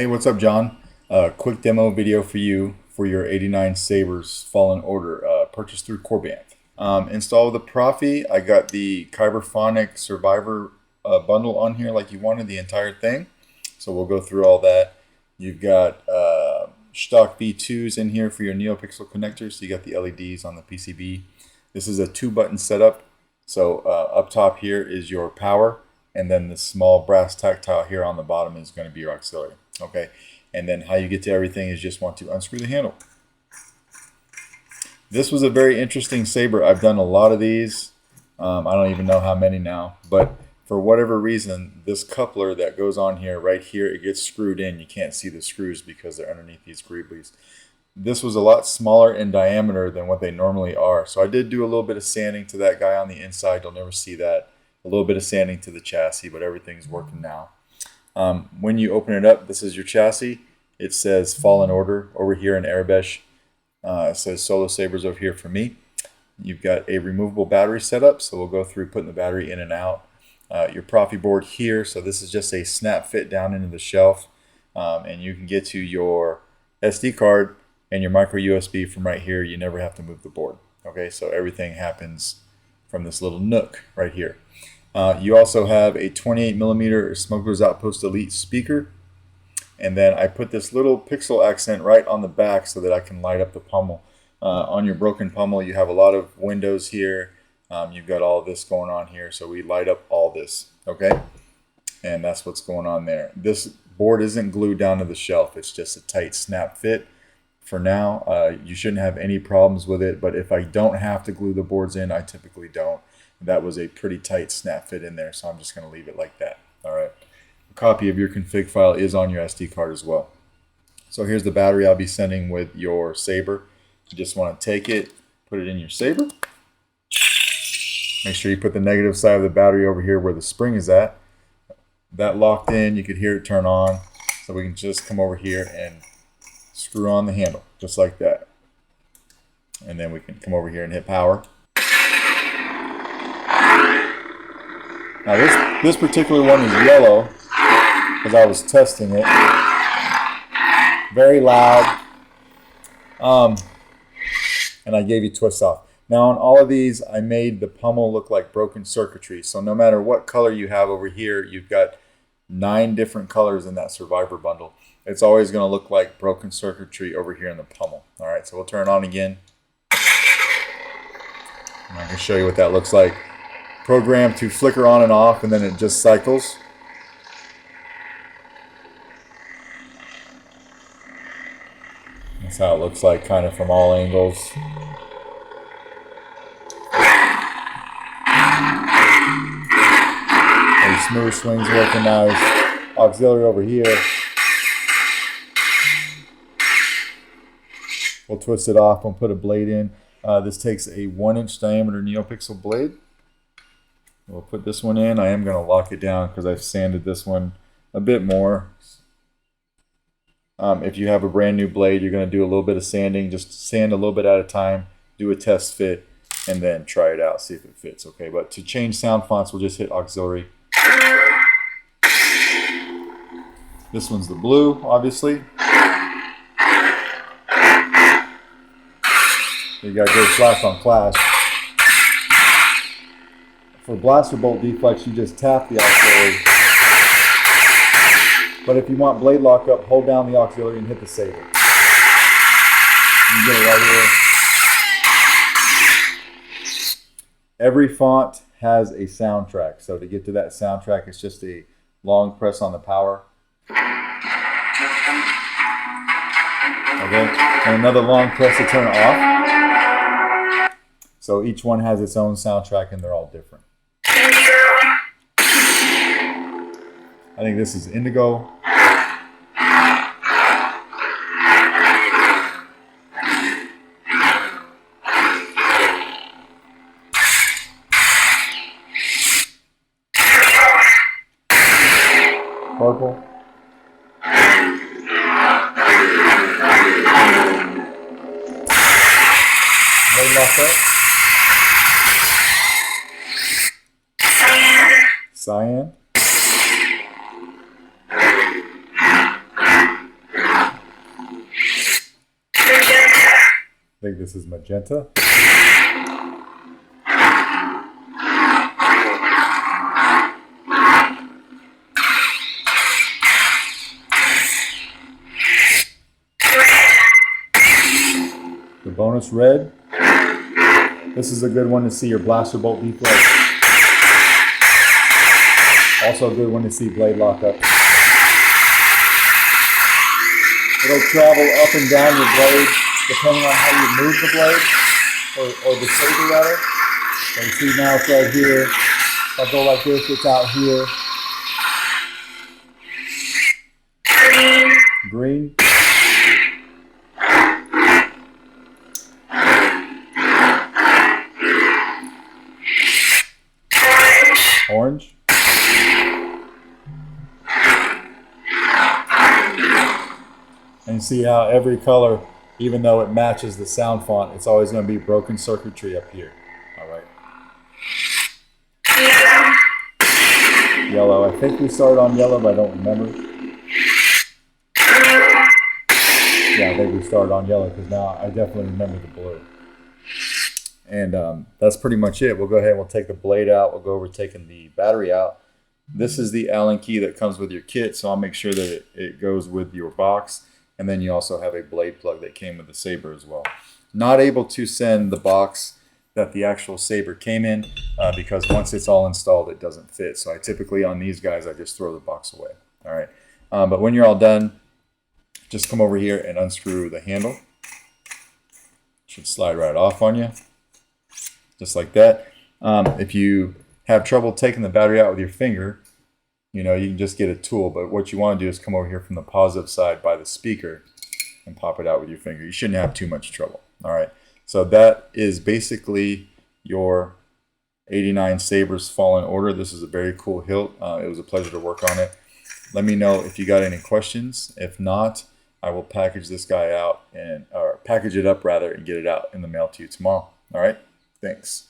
Hey, what's up, John? Quick demo video for you for your 89 Sabers Fallen Order purchased through Corbanth. Install the Proffie. I got the Kyberphonic Survivor bundle on here like you wanted, the entire thing. So we'll go through all that. You've got stock V2s in here for your NeoPixel connectors. So you got the LEDs on the PCB. This is a 2-button setup. So up top here is your power, and then the small brass tactile here on the bottom is going to be your auxiliary. Okay, and then how you get to everything is just want to unscrew the handle. This was a very interesting saber. I've done a lot of these. I don't even know how many now, but for whatever reason, this coupler that goes on here, right here, it gets screwed in. You can't see the screws because they're underneath these greeblies. This was a lot smaller in diameter than what they normally are. So I did do a little bit of sanding to that guy on the inside. You'll never see that. A little bit of sanding to the chassis, but everything's working now. When you open it up, this is your chassis. It says Fallen Order over here in Arabesh. It says Solo Sabers over here for me. You've got a removable battery setup, so we'll go through putting the battery in and out. Your Proffie board here, so this is just a snap fit down into the shelf. And you can get to your SD card and your micro USB from right here. You never have to move the board. Okay, so everything happens from this little nook right here. You also have a 28mm Smuggler's Outpost Elite speaker. And then I put this little pixel accent right on the back so that I can light up the pommel. On your broken pommel, you have a lot of windows here. You've got all this going on here, so we light up all this, okay? And that's what's going on there. This board isn't glued down to the shelf. It's just a tight snap fit for now. You shouldn't have any problems with it, but if I don't have to glue the boards in, I typically don't. That was a pretty tight snap fit in there, so I'm just going to leave it like that. All right. A copy of your config file is on your SD card as well. So here's the battery I'll be sending with your saber. You just want to take it, put it in your saber. Make sure you put the negative side of the battery over here where the spring is at. That locked in, you could hear it turn on. So we can just come over here and screw on the handle, just like that. And then we can come over here and hit power. Now this particular one is yellow because I was testing it. Very loud. And I gave you twist off. Now on all of these, I made the pommel look like broken circuitry. So no matter what color you have over here, you've got 9 different colors in that Survivor bundle. It's always going to look like broken circuitry over here in the pommel. All right, so we'll turn it on again. And I can show you what that looks like. Programmed to flicker on and off, and then it just cycles. That's how it looks like, kind of from all angles. Smooth swings working now. His auxiliary over here. We'll twist it off. We'll put a blade in. This takes a 1-inch diameter NeoPixel blade. We'll put this one in. I am going to lock it down because I've sanded this one a bit more. If you have a brand new blade, you're going to do a little bit of sanding. Just sand a little bit at a time. Do a test fit and then try it out. See if it fits. Okay. But to change sound fonts, we'll just hit auxiliary. This one's the blue, obviously. You got good flash on flash. For blaster bolt deflex, you just tap the auxiliary. But if you want blade lockup, hold down the auxiliary and hit the saber. You get it right here. Every font has a soundtrack. So to get to that soundtrack, it's just a long press on the power. Okay, and another long press to turn it off. So each one has its own soundtrack and they're all different. I think this is Indigo. Purple. Cyan. think this is magenta. The bonus red. This is a good one to see your blaster bolt deflect. Also a good one to see blade lockup. It'll travel up and down your blade depending on how you move the blade, or the saber rather. So you see now it's right here. If I go like this, it's out here. Green. Orange. And see how every color, even though it matches the sound font, it's always going to be broken circuitry up here. All right. Yellow. I think we started on yellow, but I don't remember. Yeah, I think we started on yellow because now I definitely remember the blue. And that's pretty much it. We'll go ahead and we'll take the blade out. We'll go over taking the battery out. This is the Allen key that comes with your kit, so I'll make sure that it goes with your box. And then you also have a blade plug that came with the Saber as well. Not able to send the box that the actual Saber came in because once it's all installed, it doesn't fit. So I typically, on these guys, I just throw the box away. All right. But when you're all done, just come over here and unscrew the handle. Should slide right off on you. Just like that. If you have trouble taking the battery out with your finger, you can just get a tool. But what you want to do is come over here from the positive side by the speaker and pop it out with your finger. You shouldn't have too much trouble. All right. So that is basically your 89 Sabers Fallen Order. This is a very cool hilt. It was a pleasure to work on it. Let me know if you got any questions. If not, I will package this guy out or package it up rather and get it out in the mail to you tomorrow. All right. Thanks.